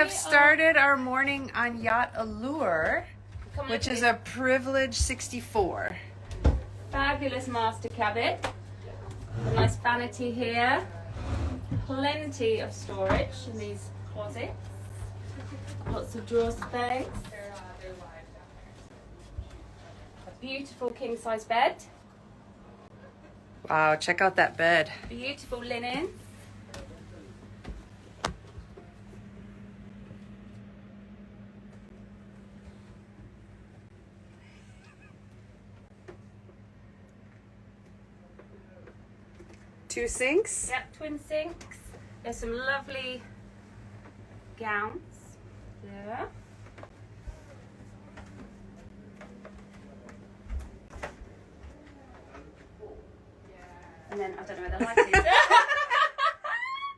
have started our morning on Yacht Allure, which is a Privilege 64. Fabulous master cabin. A nice vanity here. Plenty of storage in these closets. Lots of drawer space. A beautiful king size bed. Wow, check out that bed. Beautiful linen. Two sinks. Yep, twin sinks. There's some lovely gowns there. And then I don't know where the light is.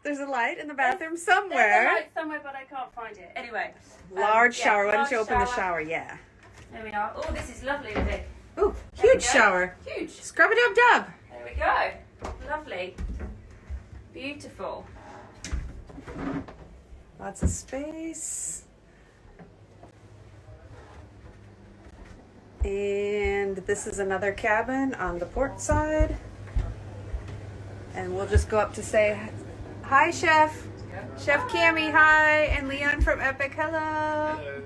There's a light in the bathroom somewhere. There's a light somewhere, but I can't find it. Anyway. Large shower. Why don't large you open the shower? Yeah. There we are. Oh, this is lovely, isn't it? Ooh, There we huge go. shower. Huge. Scrub-a-dub-dub. There we go. Lovely. Beautiful. Lots of space. And this is another cabin on the port side. And we'll just go up to say hi, Chef. Chef Cammie, hi. And Leon from Epic, hello. Hello.